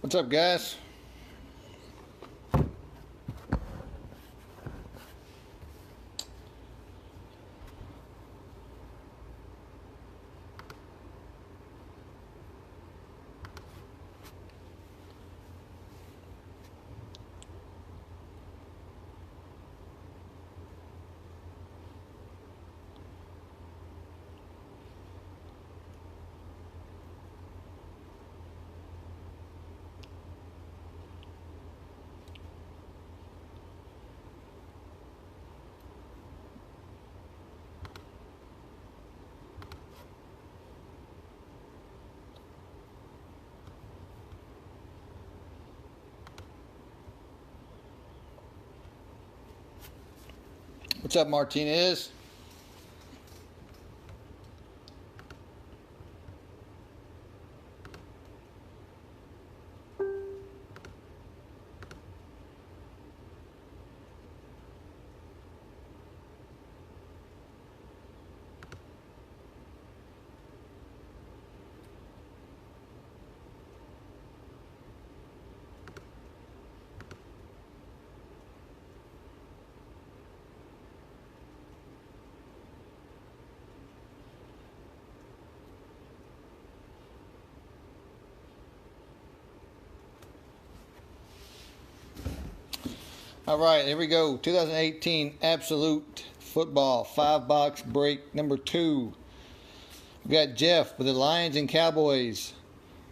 What's up, guys? What's up, Martinez? All right, here we go. 2018 Absolute Football 5-box break number 2. We got Jeff with the Lions and Cowboys.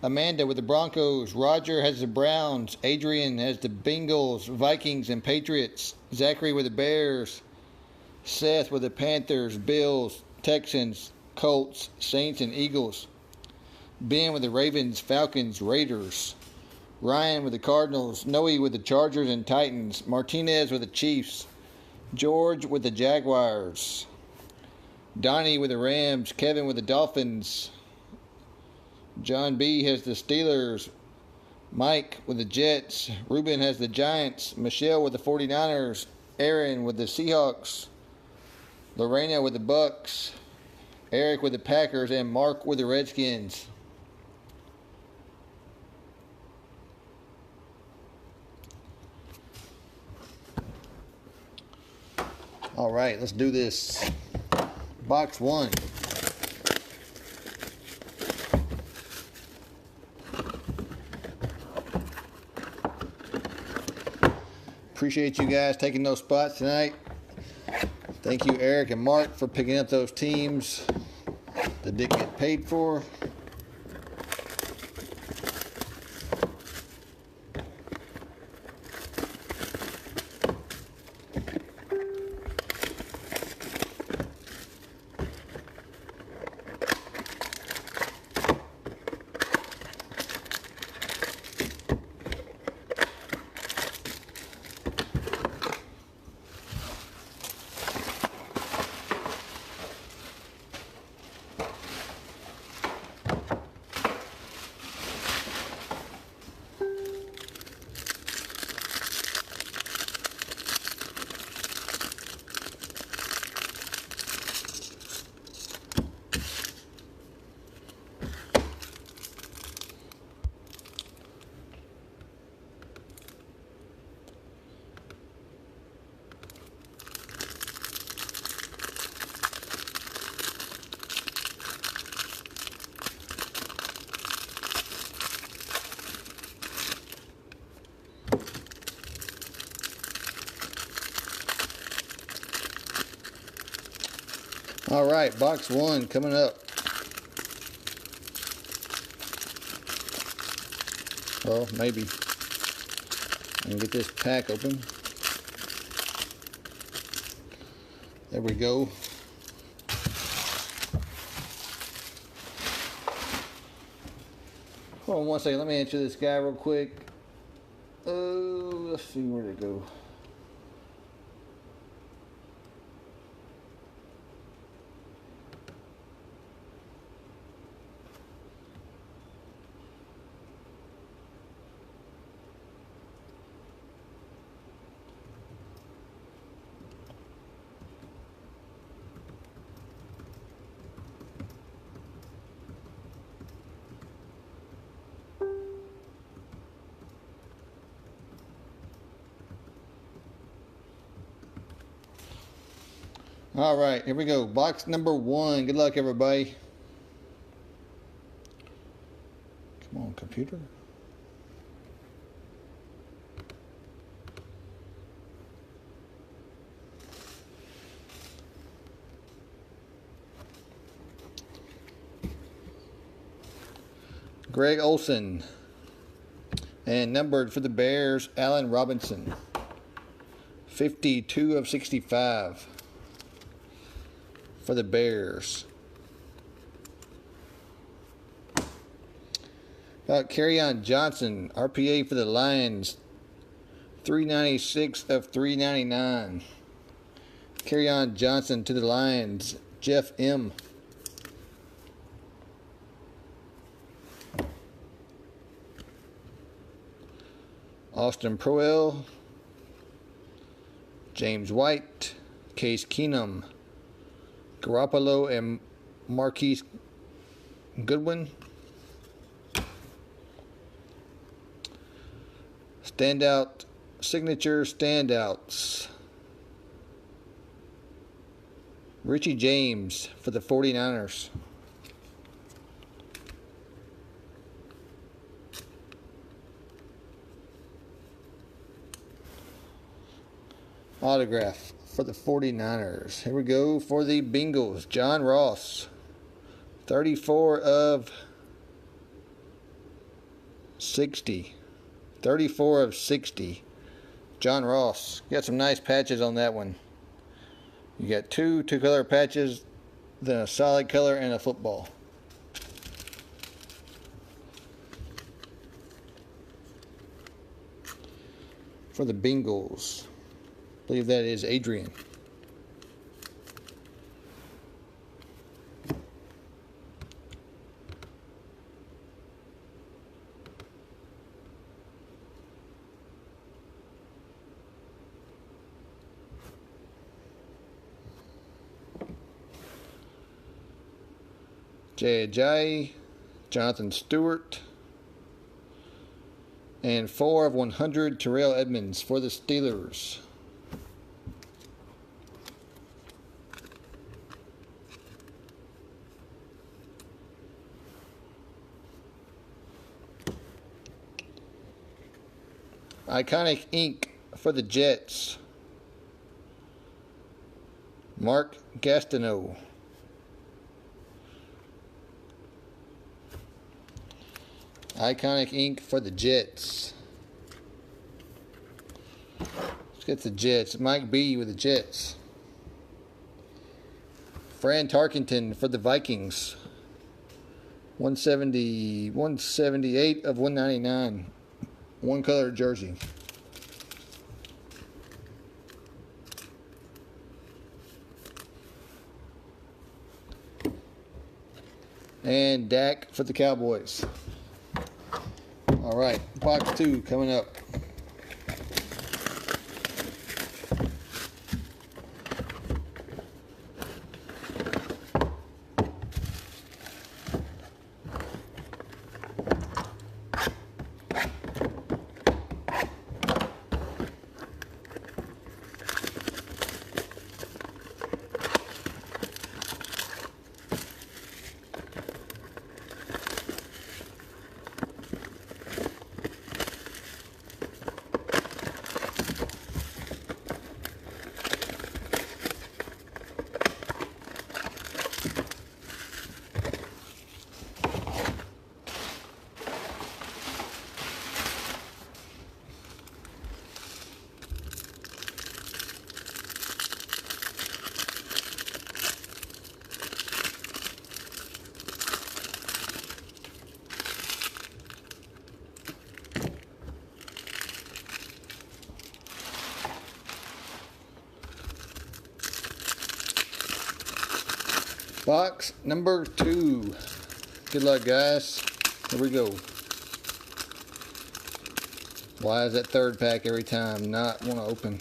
Amanda with the Broncos. Roger has the Browns. Adrian has the Bengals, Vikings, and Patriots. Zachary with the Bears. Seth with the Panthers, Bills, Texans, Colts, Saints, and Eagles. Ben with the Ravens, Falcons, Raiders. Ryan with the Cardinals, Noe with the Chargers and Titans, Martinez with the Chiefs, George with the Jaguars, Donnie with the Rams, Kevin with the Dolphins, John B has the Steelers, Mike with the Jets, Ruben has the Giants, Michelle with the 49ers, Aaron with the Seahawks, Lorena with the Bucks, Eric with the Packers, and Mark with the Redskins. All right, let's do this. Box 1. Appreciate you guys taking those spots tonight. Thank you, Eric and Mark, for picking up those teams that didn't get paid for. All right, box 1 coming up. Well, maybe. And get this pack open. There we go. Hold on one second. Let me answer this guy real quick. Let's see where to go. All right, here we go. Box number 1. Good luck, everybody. Come on, computer. Greg Olson. And numbered for the Bears, Allen Robinson. 52 of 65 for the Bears. Kerryon Johnson, RPA for the Lions. 396 of 399. Kerryon Johnson to the Lions. Jeff M. Austin Proel, James White, Case Keenum, Garoppolo, and Marquise Goodwin. Standout, signature standouts. Richie James for the 49ers. Autograph for the 49ers. Here we go for the Bengals. John Ross. 34 of 60. 34 of 60. John Ross. Got some nice patches on that one. You got two color patches, then a solid color and a football. For the Bengals. I believe that is Adrian. Jay Ajayi, Jonathan Stewart, and 4 of 100 Terrell Edmonds for the Steelers. Iconic ink for the Jets. Mark Gastineau. Iconic ink for the Jets. Let's get the Jets. Mike B with the Jets. Fran Tarkenton for the Vikings. 178 of 199. One color jersey. And Dak for the Cowboys. All right, box 2 coming up. Box number 2. Good luck, guys. Here we go. Why is that third pack every time not want to open?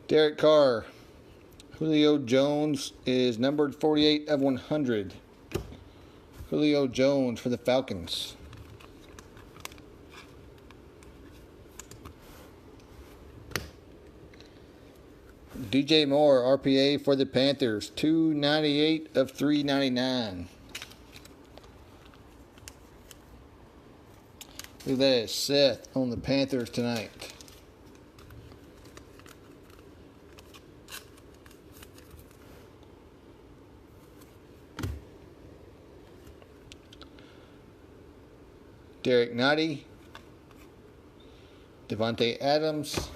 Derek Carr. Julio Jones is numbered 48 of 100. Julio Jones for the Falcons. DJ Moore, RPA for the Panthers. 298 of 399. Look at that, Seth on the Panthers tonight. Derek Nottie, Devontae Adams,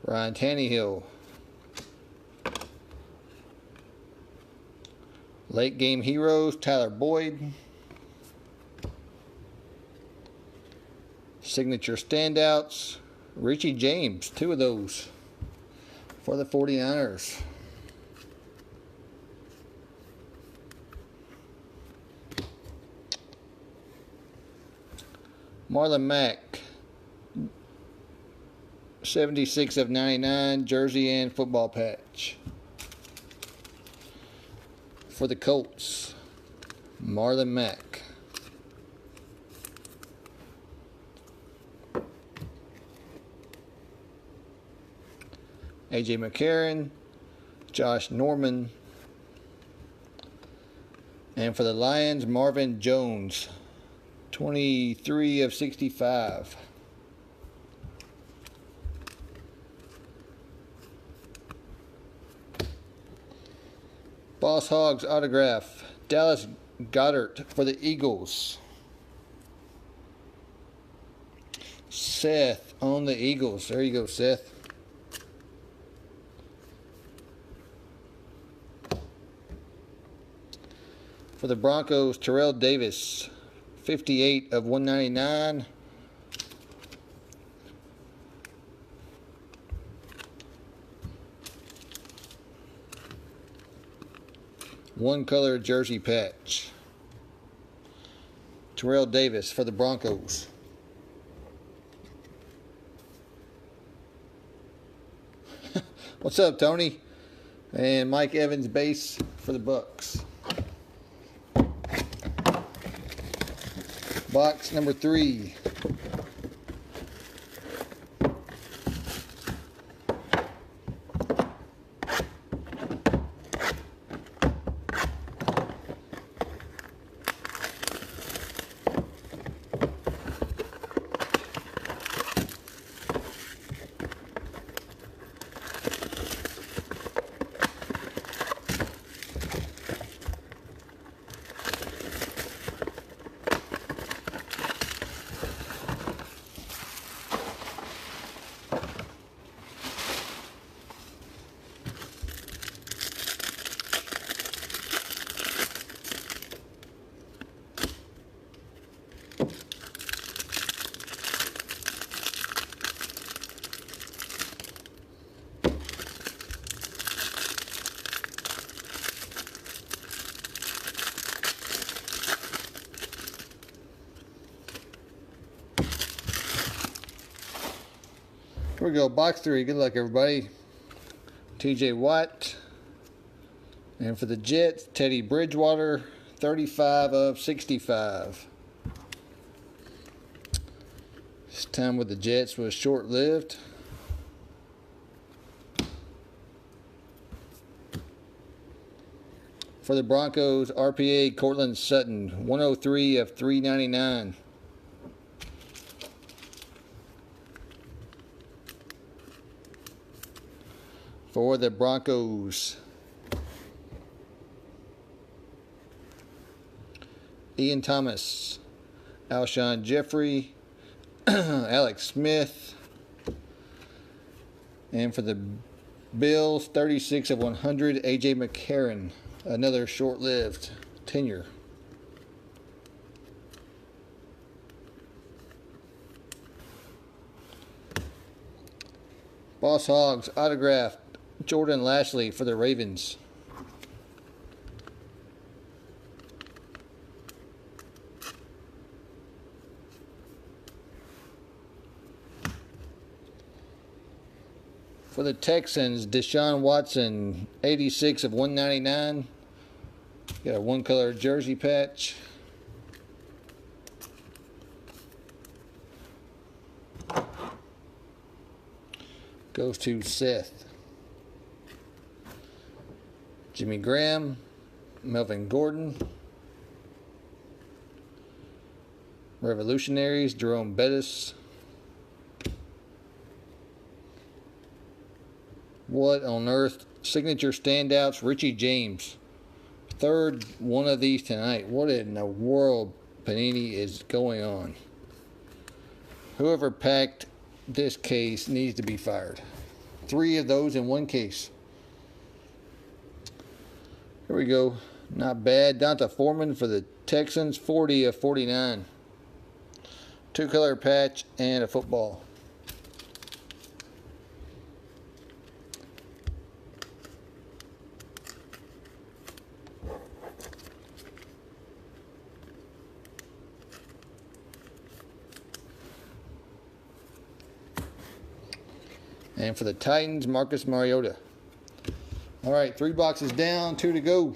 Ryan Tannehill, late game heroes, Tyler Boyd, signature standouts, Richie James, 2 of those for the 49ers. Marlon Mack, 76 of 99, jersey and football patch. For the Colts, Marlon Mack. AJ McCarron, Josh Norman. And for the Lions, Marvin Jones, 23 of 65. Boss Hogs autograph, Dallas Goedert for the Eagles. Seth on the Eagles. There you go, Seth. For the Broncos, Terrell Davis, 58 of 199. One color jersey patch. Terrell Davis for the Broncos. What's up, Tony? And Mike Evans base for the Bucks. Box number 3. Here we go, box 3. Good luck, everybody. TJ Watt. And for the Jets, Teddy Bridgewater, 35 of 65. This time with the Jets was short-lived. For the Broncos, RPA Cortland Sutton, 103 of 399. For the Broncos, Ian Thomas, Alshon Jeffrey, Alex Smith. And for the Bills, 36 of 100, AJ McCarron. Another short-lived tenure. Boss Hogs autographed, Jordan Lashley for the Ravens. For the Texans, Deshaun Watson, 86 of 199. Got a one color jersey patch. Goes to Seth. Jimmy Graham, Melvin Gordon, Revolutionaries, Jerome Bettis. What on earth? Signature standouts, Richie James. Third one of these tonight. What in the world, Panini, is going on? Whoever packed this case needs to be fired. 3 of those in one case. Here we go. Not bad. Donta Foreman for the Texans, 40 of 49. 2-color patch and a football. And for the Titans, Marcus Mariota. All right, 3 boxes down, 2 to go.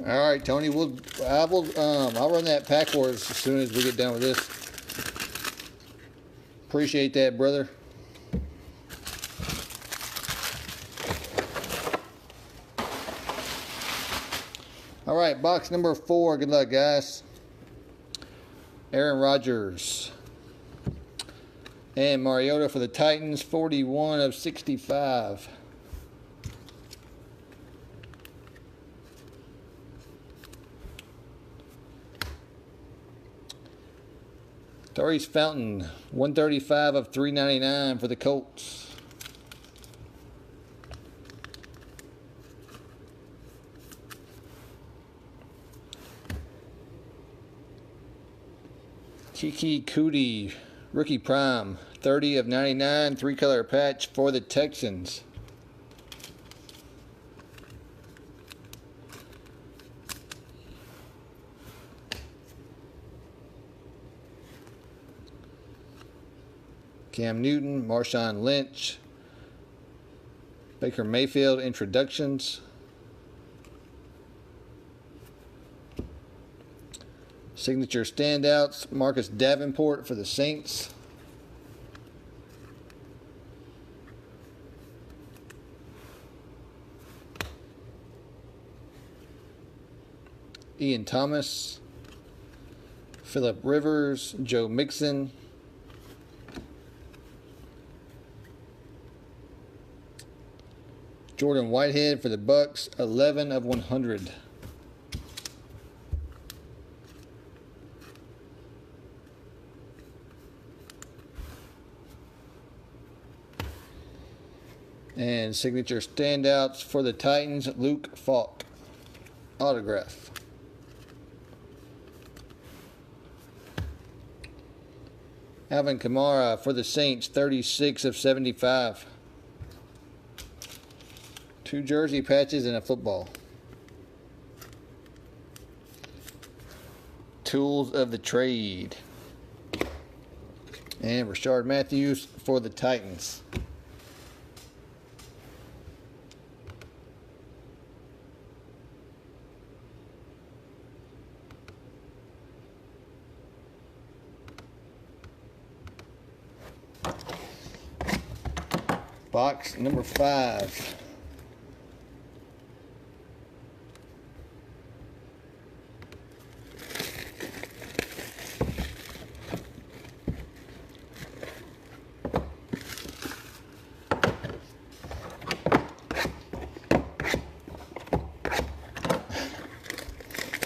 All right, Tony. I'll run that pack for us as soon as we get done with this. Appreciate that, brother. All right, box number 4. Good luck, guys. Aaron Rodgers and Mariota for the Titans, 41 of 65. Tyrese Fountain, 135 of 399 for the Colts. Kiki Cootie, rookie prime, 30 of 99, 3-color patch for the Texans. Cam Newton, Marshawn Lynch, Baker Mayfield introductions. Signature standouts, Marcus Davenport for the Saints. Ian Thomas, Phillip Rivers, Joe Mixon. Jordan Whitehead for the Bucks, 11 of 100. And signature standouts for the Titans, Luke Falk, autograph. Alvin Kamara for the Saints, 36 of 75. 2 jersey patches and a football. Tools of the trade. And Rashard Matthews for the Titans. Box number 5.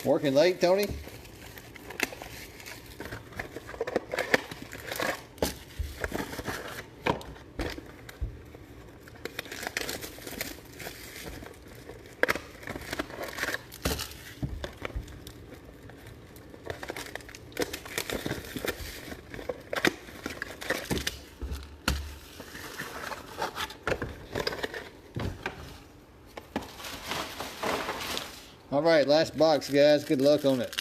Working late, Tony? All right, last box, guys. Good luck on it.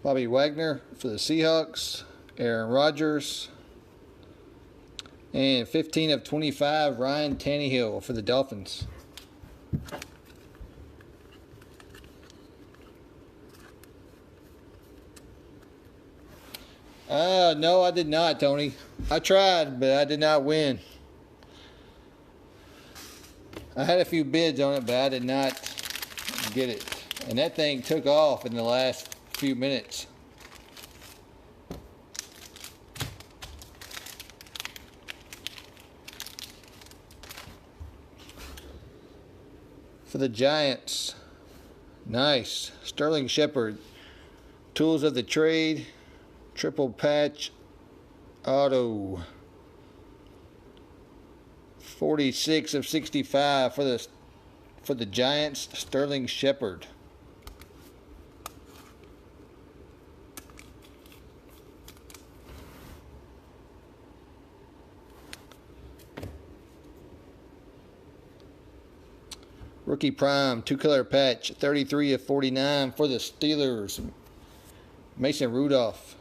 Bobby Wagner for the Seahawks, Aaron Rodgers, and 15 of 25, Ryan Tannehill for the Dolphins. No, I did not, Tony. I tried, but I did not win. I had a few bids on it, but I did not get it. And that thing took off in the last few minutes. For the Giants, nice. Sterling Shepard, Tools of the Trade, triple patch auto. 46 of 65 for the Giants, Sterling Shepard. Rookie Prime, 2-color patch, 33 of 49 for the Steelers, Mason Rudolph.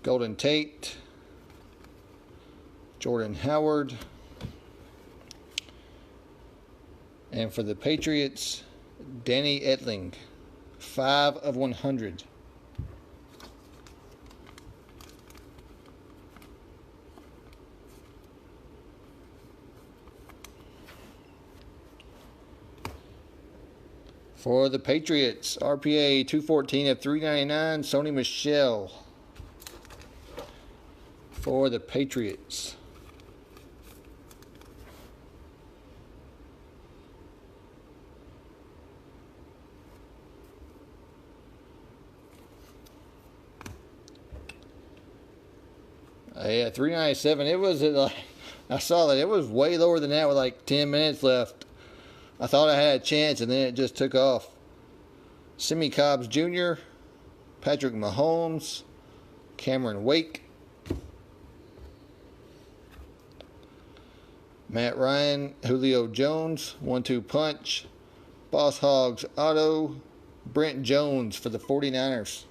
Golden Tate, Jordan Howard. And for the Patriots, Danny Etling, 5 of 100. For the Patriots, RPA 214 of 399, Sony Michel. For the Patriots. Yeah, 397. It was like, I saw that it was way lower than that with like 10 minutes left. I thought I had a chance, and then it just took off. Simi Cobbs Jr., Patrick Mahomes, Cameron Wake, Matt Ryan, Julio Jones, 1-2 punch, Boss Hogs auto, Brent Jones for the 49ers.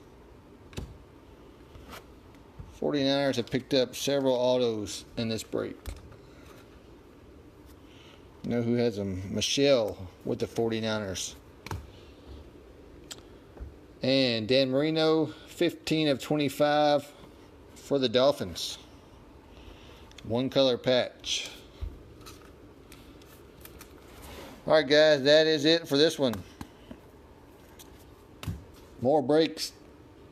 49ers have picked up several autos in this break. You know who has them? Michelle with the 49ers. And Dan Marino, 15 of 25 for the Dolphins. 1-color patch. Alright guys, that is it for this one. More breaks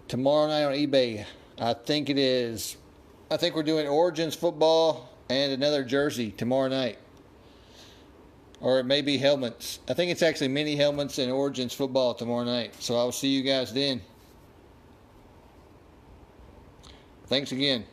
tomorrow night on eBay. I think it is. I think we're doing Origins football and another jersey tomorrow night. Or it may be helmets. I think it's actually mini helmets and Origins football tomorrow night. So I'll see you guys then. Thanks again.